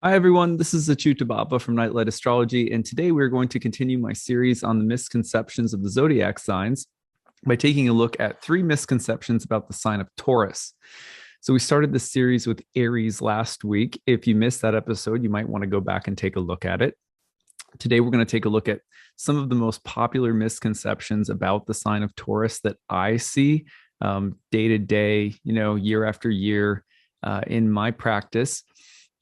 Hi, everyone. This is acyuta-bhava from Nightlight Astrology, and today we're going to continue my series on the misconceptions of the Zodiac signs by taking a look at three misconceptions about the sign of Taurus. So we started this series with Aries last week. If you missed that episode, you might want to go back and take a look at it. Today, we're going to take a look at some of the most popular misconceptions about the sign of Taurus that I see day to day, year after year in my practice.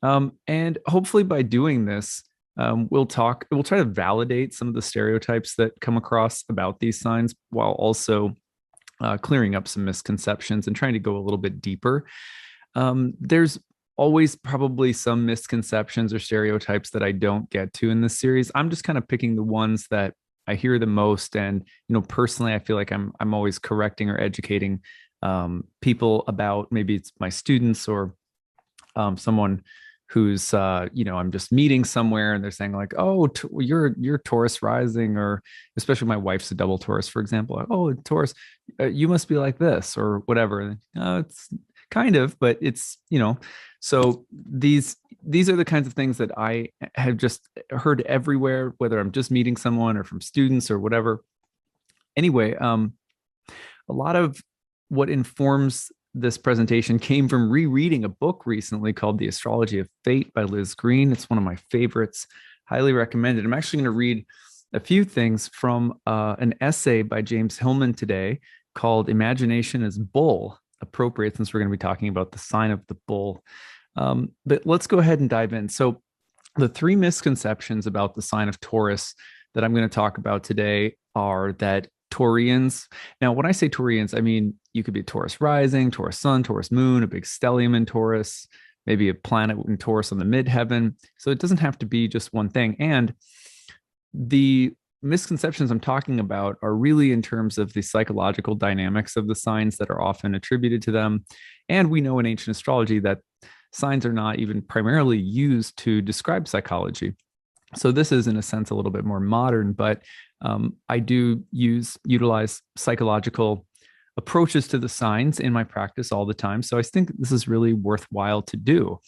And hopefully by doing this, we'll try to validate some of the stereotypes that come across about these signs while also clearing up some misconceptions and trying to go a little bit deeper. There's always probably some misconceptions or stereotypes that I don't get to in this series. I'm just kind of picking the ones that I hear the most. And, personally, I feel like I'm always correcting or educating people about, maybe it's my students or someone who's I'm just meeting somewhere and they're saying like, oh, you're Taurus rising, or especially my wife's a double Taurus, for example. Like, oh, Taurus, you must be like this or whatever. It's kind of, but it's so these are the kinds of things that I have just heard everywhere, whether I'm just meeting someone or from students or whatever. Anyway, a lot of what informs this presentation came from rereading a book recently called The Astrology of Fate by Liz Green. It's one of my favorites, highly recommended. I'm actually going to read a few things from an essay by James Hillman today called Imagination is Bull, appropriate since we're going to be talking about the sign of the bull. But let's go ahead and dive in. So the three misconceptions about the sign of Taurus that I'm going to talk about today are that Taurians. Now, when I say Taurians, I mean you could be Taurus rising, Taurus sun, Taurus moon, a big stellium in Taurus, maybe a planet in Taurus on the midheaven. So it doesn't have to be just one thing. And the misconceptions I'm talking about are really in terms of the psychological dynamics of the signs that are often attributed to them. And we know in ancient astrology that signs are not even primarily used to describe psychology. So this is, in a sense, a little bit more modern, but I do utilize psychological approaches to the signs in my practice all the time. So I think this is really worthwhile to do.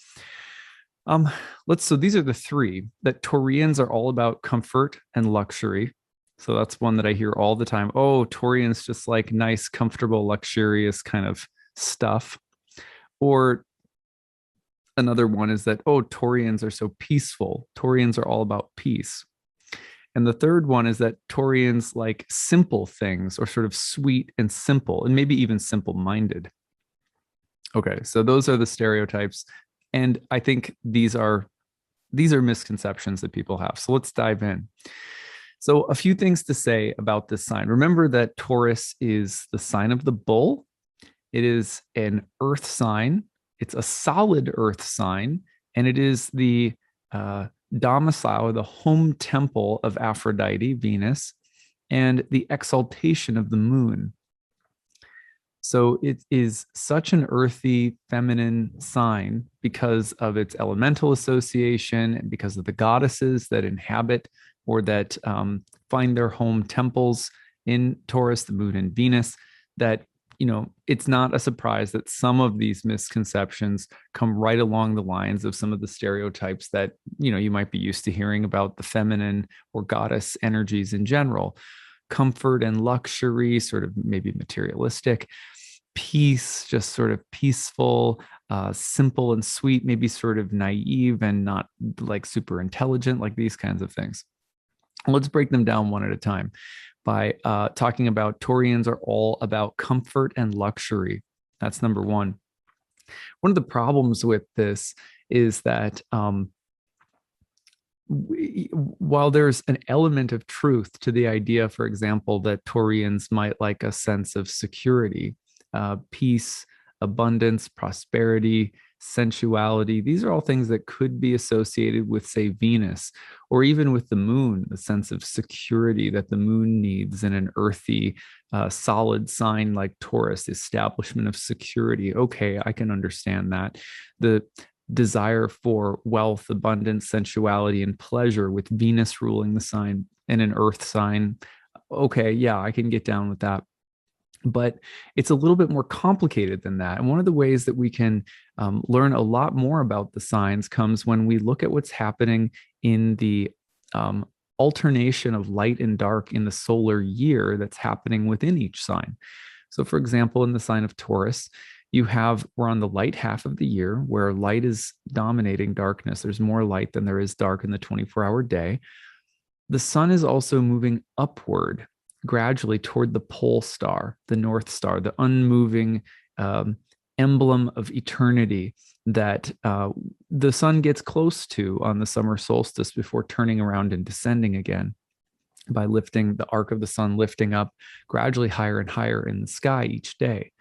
So these are the three that Taurians are all about comfort and luxury. So that's one that I hear all the time. Oh, Taurians just like nice, comfortable, luxurious kind of stuff. Or another one is that, oh, Taurians are so peaceful. Taurians are all about peace. And the third one is that Taurians like simple things, or sort of sweet and simple, and maybe even simple-minded. Okay, so those are the stereotypes. And I think these are misconceptions that people have. So let's dive in. So a few things to say about this sign. Remember that Taurus is the sign of the bull. It is an earth sign. It's a solid earth sign, and it is the domicile, the home temple of Aphrodite, Venus, and the exaltation of the moon. So it is such an earthy, feminine sign because of its elemental association and because of the goddesses that inhabit or that find their home temples in Taurus, the moon, and Venus, that it's not a surprise that some of these misconceptions come right along the lines of some of the stereotypes that, you might be used to hearing about the feminine or goddess energies in general. Comfort and luxury, sort of maybe materialistic. Peace, just sort of peaceful, simple and sweet, maybe sort of naive and not like super intelligent, like these kinds of things. Let's break them down one at a time by talking about Taurians are all about comfort and luxury. That's number one. One of the problems with this is that while there's an element of truth to the idea, for example, that Taurians might like a sense of security, peace, abundance, prosperity, sensuality. These are all things that could be associated with, say, Venus, or even with the moon, the sense of security that the moon needs in an earthy, solid sign like Taurus, the establishment of security. Okay, I can understand that. The desire for wealth, abundance, sensuality, and pleasure with Venus ruling the sign and an earth sign. Okay, yeah, I can get down with that. But it's a little bit more complicated than that. And one of the ways that we can learn a lot more about the signs comes when we look at what's happening in the um, alternation of light and dark in the solar year that's happening within each sign. So, for example, in the sign of Taurus, we're on the light half of the year where light is dominating darkness. There's more light than there is dark in the 24-hour day. The sun is also moving upward gradually toward the pole star, the North Star, the unmoving emblem of eternity that the sun gets close to on the summer solstice before turning around and descending again by lifting the arc of the sun, lifting up gradually higher and higher in the sky each day.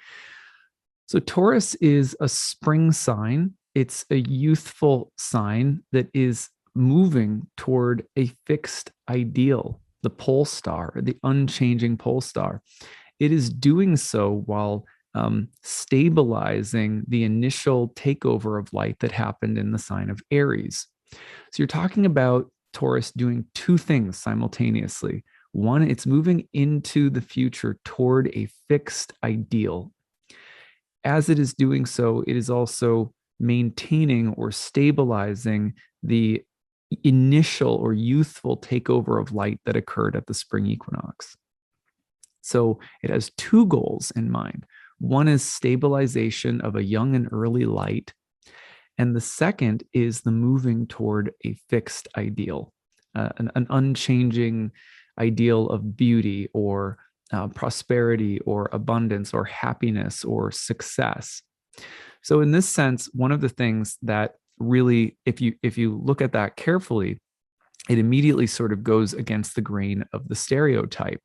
So Taurus is a spring sign. It's a youthful sign that is moving toward a fixed ideal, the pole star, the unchanging pole star. It is doing so while stabilizing the initial takeover of light that happened in the sign of Aries. So you're talking about Taurus doing two things simultaneously. One, it's moving into the future toward a fixed ideal. As it is doing so, it is also maintaining or stabilizing the initial or youthful takeover of light that occurred at the spring equinox. So it has two goals in mind. One is stabilization of a young and early light. And the second is the moving toward a fixed ideal, an unchanging ideal of beauty or prosperity or abundance or happiness or success. So in this sense, one of the things that really, if you look at that carefully, it immediately sort of goes against the grain of the stereotype.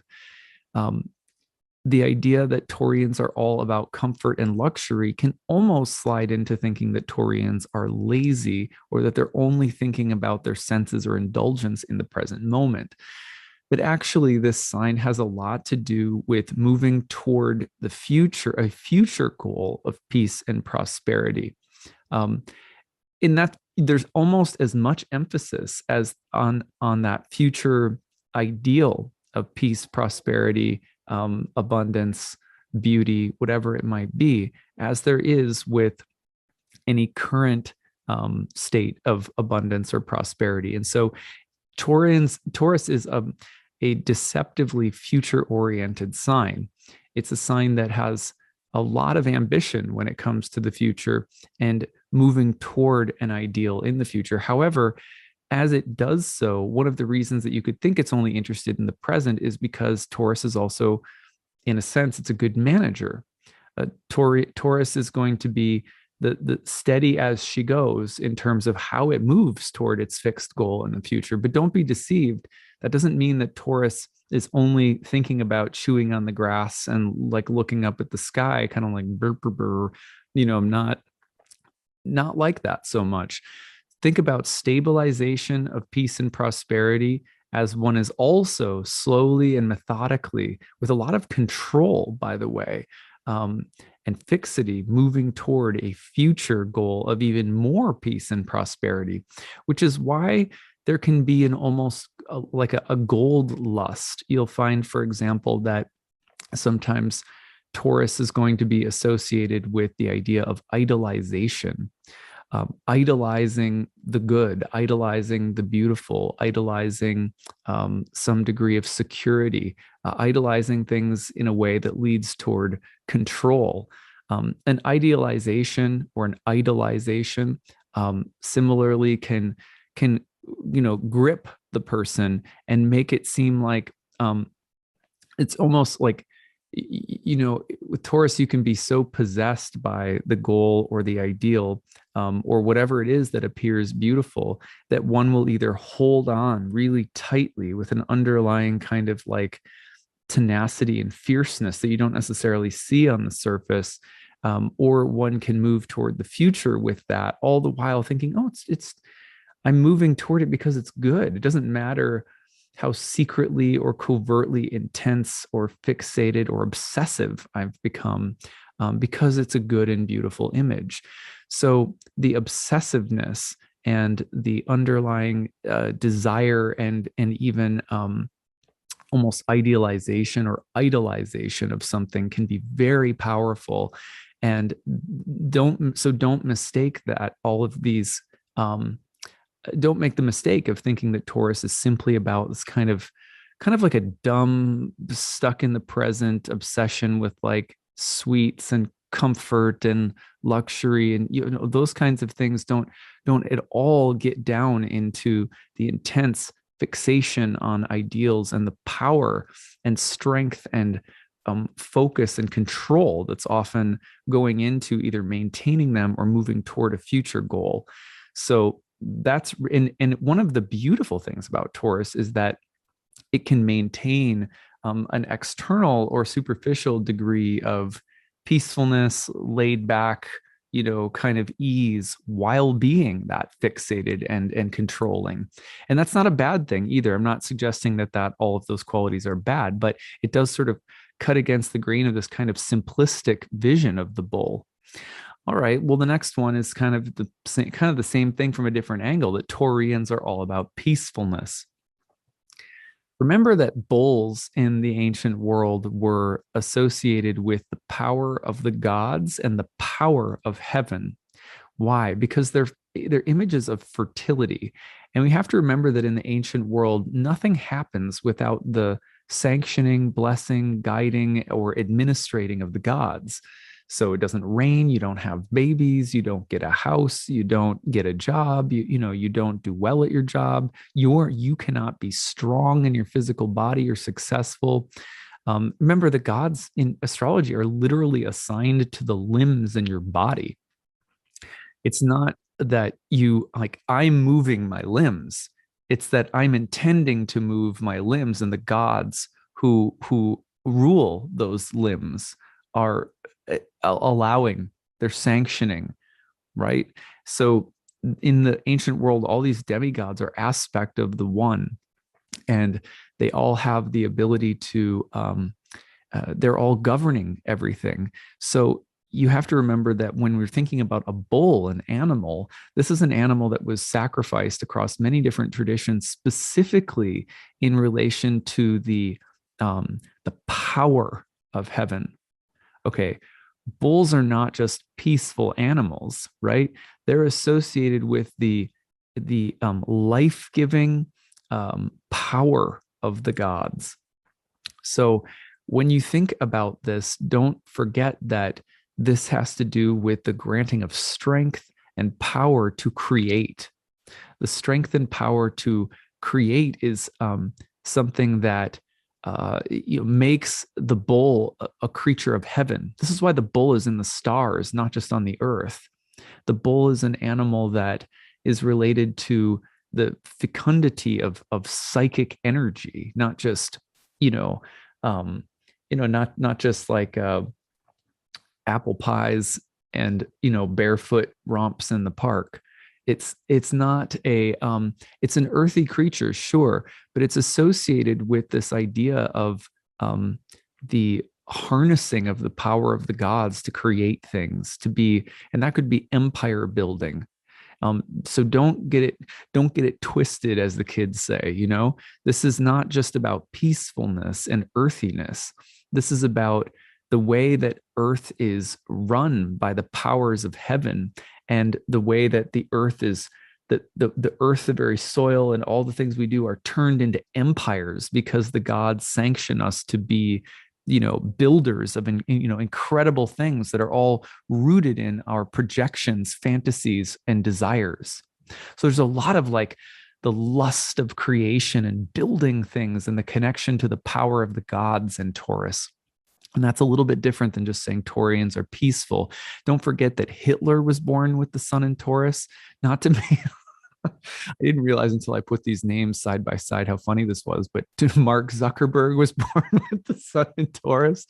The idea that Taurians are all about comfort and luxury can almost slide into thinking that Taurians are lazy or that they're only thinking about their senses or indulgence in the present moment. But actually, this sign has a lot to do with moving toward the future, a future goal of peace and prosperity. In that, there's almost as much emphasis as on that future ideal of peace, prosperity, abundance, beauty, whatever it might be, as there is with any current state of abundance or prosperity. And so Taurus is a deceptively future-oriented sign. It's a sign that has a lot of ambition when it comes to the future and moving toward an ideal in the future. However, as it does so, one of the reasons that you could think it's only interested in the present is because Taurus is also, in a sense, it's a good manager. Taurus is going to be the steady as she goes in terms of how it moves toward its fixed goal in the future. But don't be deceived. That doesn't mean that Taurus is only thinking about chewing on the grass and like looking up at the sky, kind of like burr, burr, burr. Not like that so much. Think about stabilization of peace and prosperity as one is also slowly and methodically, with a lot of control, by the way, and fixity, moving toward a future goal of even more peace and prosperity, which is why there can be an almost like a gold lust. You'll find, for example, that sometimes Taurus is going to be associated with the idea of idolization. Idolizing the good, idolizing the beautiful, idolizing some degree of security, idolizing things in a way that leads toward control. An idealization or an idolization similarly can grip the person and make it seem like it's almost like, with Taurus, you can be so possessed by the goal or the ideal or whatever it is that appears beautiful that one will either hold on really tightly with an underlying kind of like tenacity and fierceness that you don't necessarily see on the surface, or one can move toward the future with that, all the while thinking, oh, it's I'm moving toward it because it's good. It doesn't matter how secretly or covertly intense or fixated or obsessive I've become, because it's a good and beautiful image. So the obsessiveness and the underlying desire and even almost idealization or idolization of something can be very powerful And don't mistake that all of these, don't make the mistake of thinking that Taurus is simply about this kind of like a dumb, stuck in the present obsession with like sweets and comfort and luxury, and those kinds of things don't at all get down into the intense fixation on ideals and the power and strength and focus and control that's often going into either maintaining them or moving toward a future goal. So that's, and one of the beautiful things about Taurus is that it can maintain an external or superficial degree of peacefulness, laid back, kind of ease, while being that fixated and controlling. And that's not a bad thing either. I'm not suggesting that all of those qualities are bad, but it does sort of cut against the grain of this kind of simplistic vision of the bull. All right. Well, the next one is kind of the same thing from a different angle, that Taurians are all about peacefulness. Remember that bulls in the ancient world were associated with the power of the gods and the power of heaven. Why? Because they're images of fertility. And we have to remember that in the ancient world, nothing happens without the sanctioning, blessing, guiding, or administrating of the gods. So it doesn't rain, you don't have babies, you don't get a house, you don't get a job, you don't do well at your job, you cannot be strong in your physical body or successful. Remember, the gods in astrology are literally assigned to the limbs in your body. It's not that I'm moving my limbs. It's that I'm intending to move my limbs, and the gods who rule those limbs are allowing, they're sanctioning, right? So in the ancient world, all these demigods are aspect of the one, and they all have the ability to, they're all governing everything. So you have to remember that when we're thinking about a bull, an animal, this is an animal that was sacrificed across many different traditions, specifically in relation to the power of heaven. Okay, bulls are not just peaceful animals, right? They're associated with the life-giving power of the gods. So when you think about this, don't forget that this has to do with the granting of strength and power to create. The strength and power to create is something that makes the bull a creature of heaven. This is why the bull is in the stars, not just on the earth. The bull is an animal that is related to the fecundity of psychic energy, not just not just like apple pies and barefoot romps in the park. It's not a it's an earthy creature, sure, but it's associated with this idea of the harnessing of the power of the gods to create things, and that could be empire building. So don't get it twisted, as the kids say. This is not just about peacefulness and earthiness. This is about the way that earth is run by the powers of heaven, and the way that the earth is, the earth, the very soil, and all the things we do are turned into empires because the gods sanction us to be builders of incredible things that are all rooted in our projections, fantasies, and desires. So there's a lot of like the lust of creation and building things, and the connection to the power of the gods in Taurus. And that's a little bit different than just saying Taurians are peaceful. Don't forget that Hitler was born with the sun in Taurus. Not to me, I didn't realize until I put these names side by side how funny this was, but Mark Zuckerberg was born with the sun in Taurus.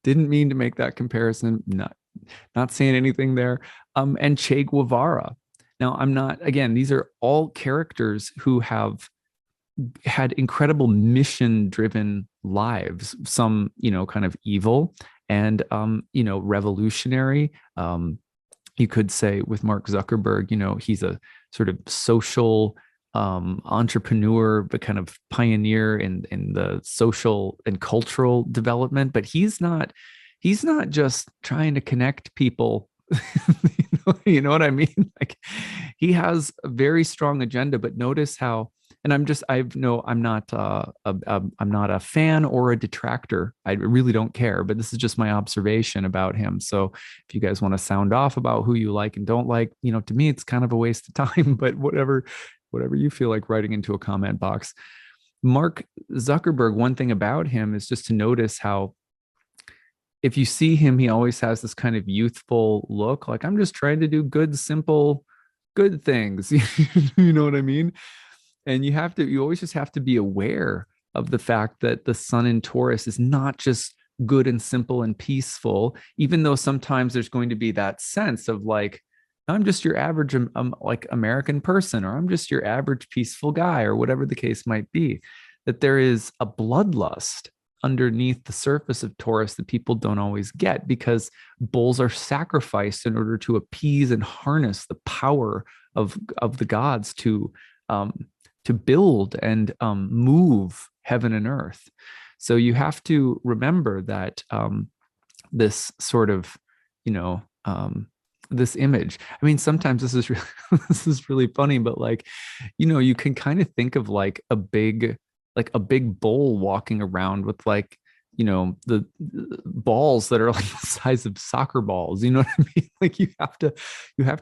Didn't mean to make that comparison. Not saying anything there. And Che Guevara. Now, again, these are all characters who have had incredible mission-driven lives, some, kind of evil and, revolutionary. You could say with Mark Zuckerberg, he's a sort of social entrepreneur, but kind of pioneer in the social and cultural development. But he's not he's not just trying to connect people. You know what I mean? Like he has a very strong agenda, but notice how, and I'm not I'm not a fan or a detractor. I really don't care, but this is just my observation about him. So if you guys want to sound off about who you like and don't like, to me it's kind of a waste of time, but whatever you feel like writing into a comment box. Mark Zuckerberg, one thing about him is just to notice how if you see him, he always has this kind of youthful look, like I'm just trying to do good, simple, good things. You know what I mean? And you always just have to be aware of the fact that the sun in Taurus is not just good and simple and peaceful, even though sometimes there's going to be that sense of like, I'm just your average like American person, or I'm just your average peaceful guy, or whatever the case might be, that there is a bloodlust underneath the surface of Taurus that people don't always get, because bulls are sacrificed in order to appease and harness the power of the gods to build and move heaven and earth. So you have to remember that this sort of, this image. I mean, sometimes this is really, this is really funny, but like, you can kind of think of like a big bull walking around with like, the balls that are like the size of soccer balls. You know what I mean? Like you have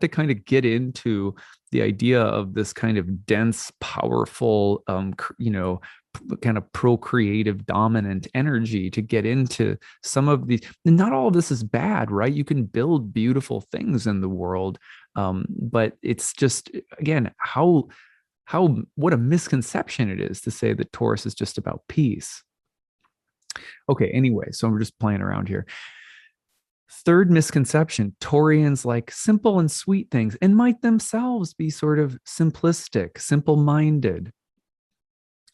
to kind of get into the idea of this kind of dense, powerful, kind of procreative dominant energy to get into some of these. And not all of this is bad, right? You can build beautiful things in the world. But it's just, again, what a misconception it is to say that Taurus is just about peace. Okay, anyway, so we're just playing around here. Third misconception: Taurians like simple and sweet things and might themselves be sort of simplistic, simple-minded.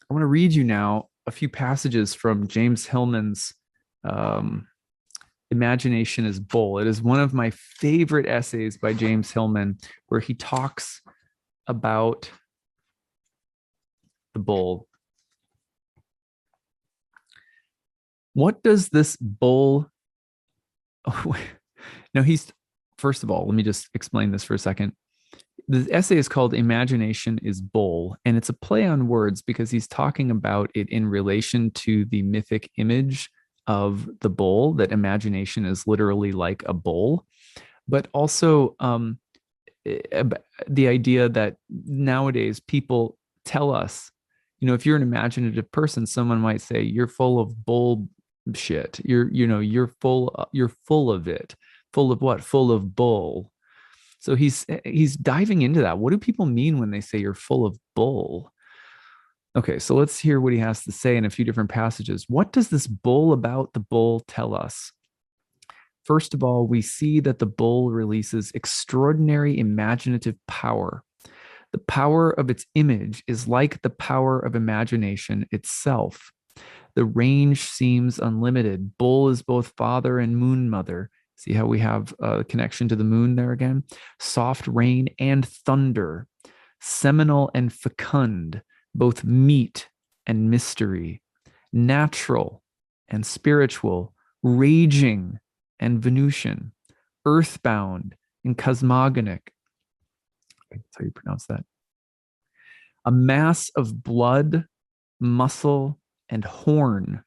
I want to read you now a few passages from James Hillman's Imagination is Bull. It is one of my favorite essays by James Hillman, where he talks about the bull. What does this bull? Oh, now first of all, let me just explain this for a second. The essay is called Imagination is Bull, and it's a play on words because he's talking about it in relation to the mythic image of the bull, that imagination is literally like a bull, but also the idea that nowadays people tell us, if you're an imaginative person, someone might say you're full of bullshit. You're full of it. Full of what? Full of bull. So he's diving into that. What do people mean when they say you're full of bull? Okay, so let's hear what he has to say in a few different passages. What does this bull about the bull tell us? First of all, we see that the bull releases extraordinary imaginative power. The power of its image is like the power of imagination itself. The range seems unlimited. Bull is both father and moon mother. See how we have a connection to the moon there again? Soft rain and thunder, seminal and fecund, both meat and mystery, natural and spiritual, raging and Venusian, earthbound and cosmogonic. That's how you pronounce that. A mass of blood, muscle, and horn,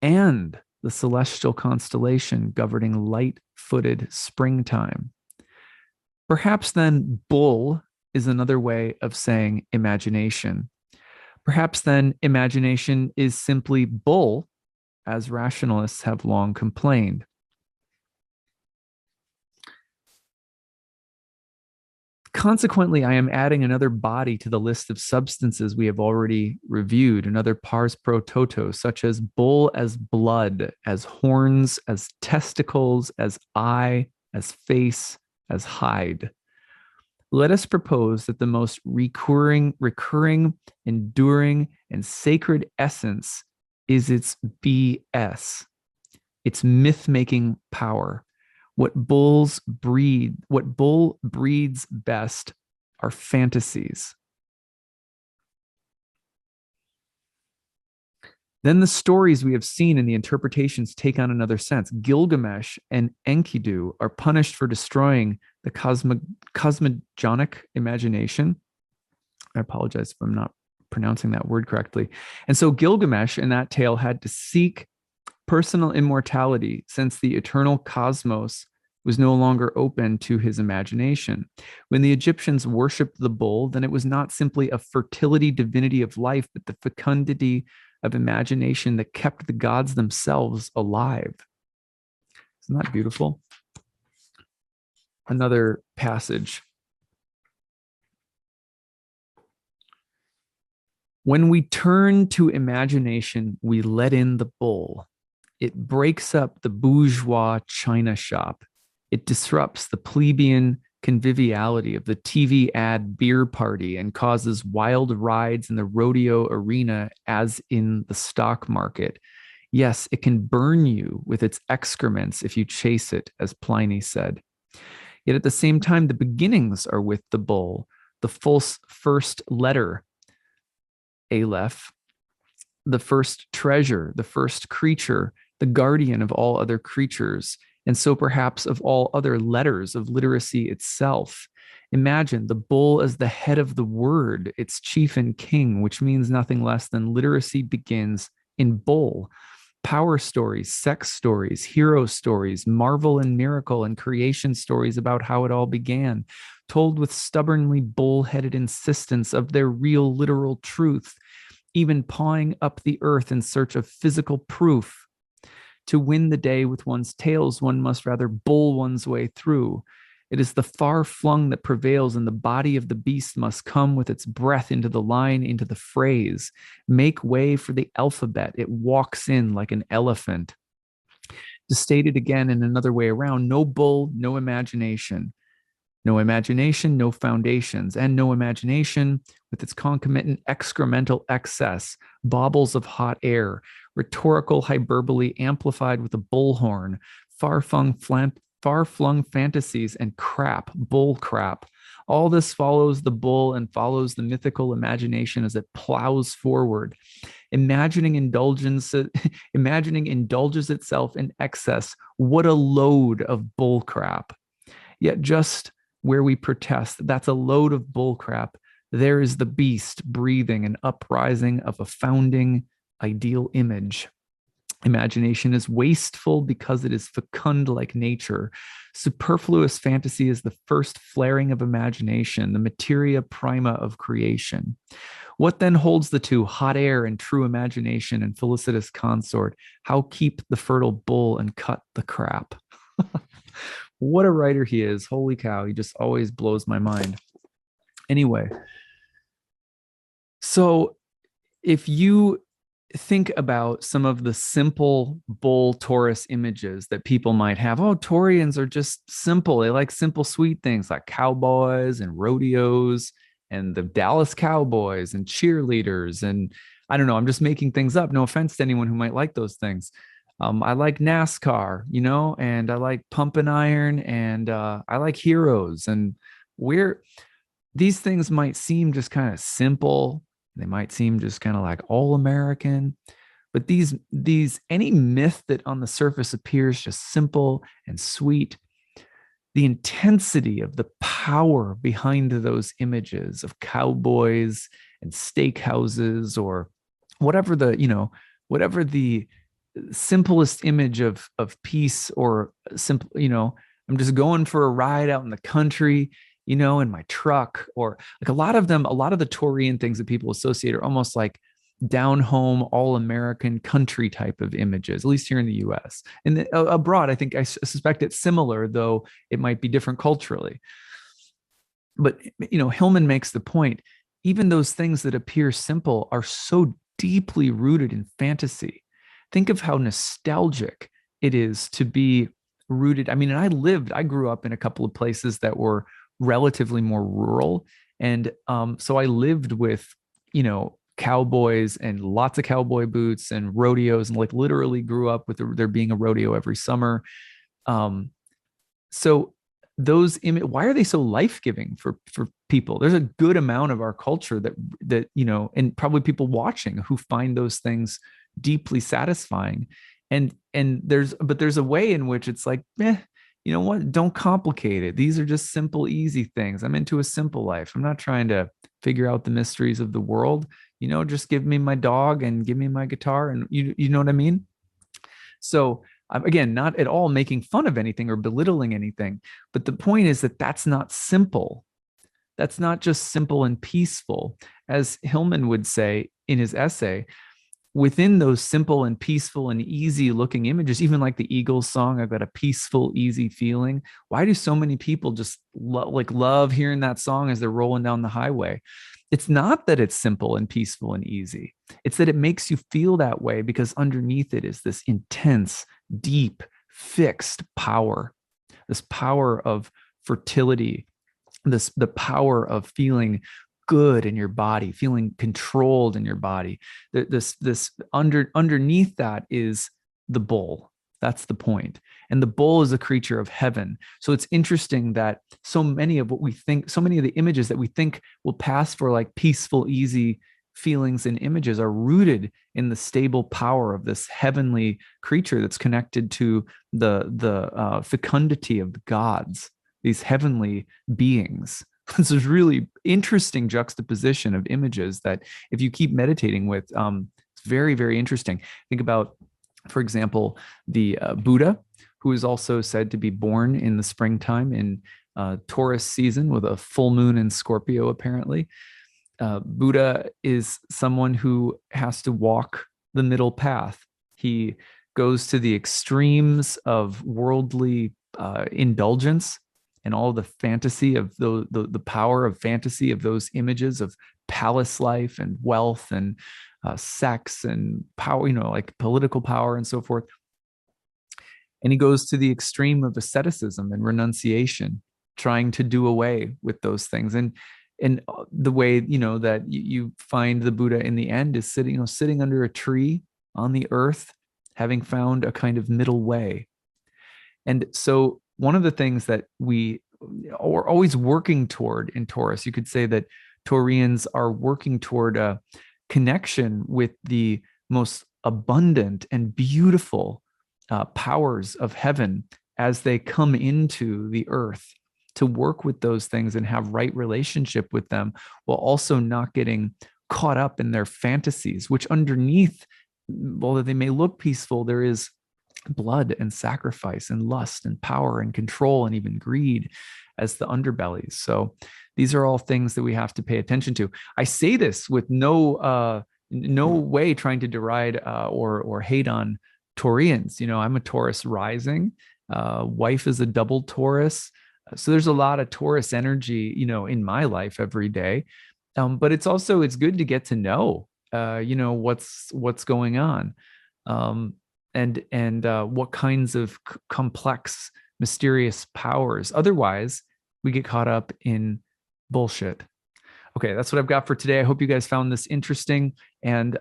and the celestial constellation governing light-footed springtime. Perhaps then bull is another way of saying imagination. Perhaps then imagination is simply bull, as rationalists have long complained. Consequently, I am adding another body to the list of substances we have already reviewed, another pars pro toto, such as bull as blood, as horns, as testicles, as eye, as face, as hide. Let us propose that the most recurring, enduring, and sacred essence is its BS, its myth-making power. What bull breeds best are fantasies. Then the stories we have seen and the interpretations take on another sense. Gilgamesh and Enkidu are punished for destroying the cosmogonic imagination. I apologize if I'm not pronouncing that word correctly. And so Gilgamesh in that tale had to seek personal immortality since the eternal cosmos was no longer open to his imagination. When the Egyptians worshipped the bull, then it was not simply a fertility divinity of life, but the fecundity of imagination that kept the gods themselves alive. Isn't that beautiful? Another passage. When we turn to imagination, we let in the bull. It breaks up the bourgeois china shop. It disrupts the plebeian conviviality of the TV ad beer party and causes wild rides in the rodeo arena as in the stock market. Yes, it can burn you with its excrements if you chase it, as Pliny said. Yet at the same time, the beginnings are with the bull, the false first letter, Aleph, the first treasure, the first creature, the guardian of all other creatures, and so perhaps of all other letters of literacy itself. Imagine the bull as the head of the word, its chief and king, which means nothing less than literacy begins in bull. Power stories, sex stories, hero stories, marvel and miracle and creation stories about how it all began, told with stubbornly bull-headed insistence of their real literal truth, even pawing up the earth in search of physical proof. To win the day with one's tails, one must rather bull one's way through. It is the far flung that prevails, and the body of the beast must come with its breath into the line, into the phrase. Make way for the alphabet. It walks in like an elephant. To state it again in another way around, no bull, no imagination. No imagination, no foundations, and no imagination with its concomitant excremental excess, baubles of hot air, rhetorical hyperbole amplified with a bullhorn, far-flung fantasies, and crap, bull crap. All this follows the bull and follows the mythical imagination as it plows forward. Imagining indulges itself in excess. What a load of bull crap. Yet just where we protest, that's a load of bullcrap. There is the beast breathing an uprising of a founding ideal image. Imagination is wasteful because it is fecund like nature. Superfluous fantasy is the first flaring of imagination, the materia prima of creation. What then holds the two, hot air and true imagination and felicitous consort? How keep the fertile bull and cut the crap? What a writer he is. Holy cow. He just always blows my mind. Anyway, so if you think about some of the simple bull Taurus images that people might have, oh, Taurians are just simple. They like simple, sweet things like cowboys and rodeos and the Dallas Cowboys and cheerleaders. And I don't know, I'm just making things up. No offense to anyone who might like those things. I like NASCAR, and I like pump and iron, and I like heroes. And these things might seem just kind of simple. They might seem just kind of like all American, but any myth that on the surface appears just simple and sweet, the intensity of the power behind those images of cowboys and steakhouses or whatever the simplest image of peace or simple, I'm just going for a ride out in the country, in my truck, or like a lot of the Taurian things that people associate are almost like down home, all American country type of images, at least here in the US. And abroad, I suspect it's similar, though it might be different culturally. But, Hillman makes the point, even those things that appear simple are so deeply rooted in fantasy. Think of how nostalgic it is to be rooted. I mean, and I grew up in a couple of places that were relatively more rural. And so I lived with, cowboys and lots of cowboy boots and rodeos, and like literally grew up with there being a rodeo every summer. So why are they so life-giving for people? There's a good amount of our culture that and probably people watching who find those things deeply satisfying. And there's a way in which it's like, you know what? Don't complicate it. These are just simple, easy things. I'm into a simple life. I'm not trying to figure out the mysteries of the world. Just give me my dog and give me my guitar, and you know what I mean? So I'm, again, not at all making fun of anything or belittling anything, but the point is that that's not simple. That's not just simple and peaceful. As Hillman would say in his essay, within those simple and peaceful and easy looking images, even like the Eagles song, I've got a peaceful, easy feeling. Why do so many people just love hearing that song as they're rolling down the highway? It's not that it's simple and peaceful and easy. It's that it makes you feel that way because underneath it is this intense, deep, fixed power, this power of fertility, the power of feeling good in your body, feeling controlled in your body. Underneath that is the bull. That's the point. And the bull is a creature of heaven. So it's interesting that so many of the images that we think will pass for like peaceful, easy feelings and images are rooted in the stable power of this heavenly creature that's connected to the fecundity of the gods, these heavenly beings. This is really interesting juxtaposition of images that if you keep meditating with, it's very, very interesting. Think about, for example, the Buddha, who is also said to be born in the springtime in Taurus season with a full moon in Scorpio, apparently. Buddha is someone who has to walk the middle path. He goes to the extremes of worldly indulgence and all the fantasy of the power of fantasy of those images of palace life and wealth and sex and power, like political power and so forth. And he goes to the extreme of asceticism and renunciation, trying to do away with those things. And the way, that you find the Buddha in the end is sitting under a tree on the earth, having found a kind of middle way. And so one of the things that we are always working toward in Taurus, you could say that Taurians are working toward a connection with the most abundant and beautiful powers of heaven as they come into the earth, to work with those things and have right relationship with them, while also not getting caught up in their fantasies, which underneath, while they may look peaceful, there is blood and sacrifice and lust and power and control and even greed as the underbellies. So these are all things that we have to pay attention to. I say this with no way trying to deride or hate on Taurians. I'm a Taurus rising. Wife is a double Taurus. So there's a lot of Taurus energy, in my life every day. But it's good to get to know, what's going on. And what kinds of complex, mysterious powers. Otherwise, we get caught up in bullshit. Okay, that's what I've got for today. I hope you guys found this interesting, and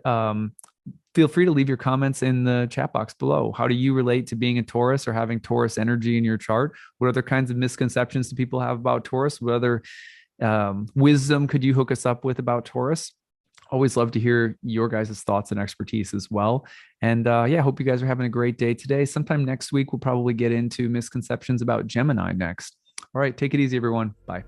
feel free to leave your comments in the chat box below. How do you relate to being a Taurus or having Taurus energy in your chart? What other kinds of misconceptions do people have about Taurus? What other wisdom could you hook us up with about Taurus? Always love to hear your guys' thoughts and expertise as well. And hope you guys are having a great day today. Sometime next week, we'll probably get into misconceptions about Gemini next. All right, take it easy, everyone. Bye.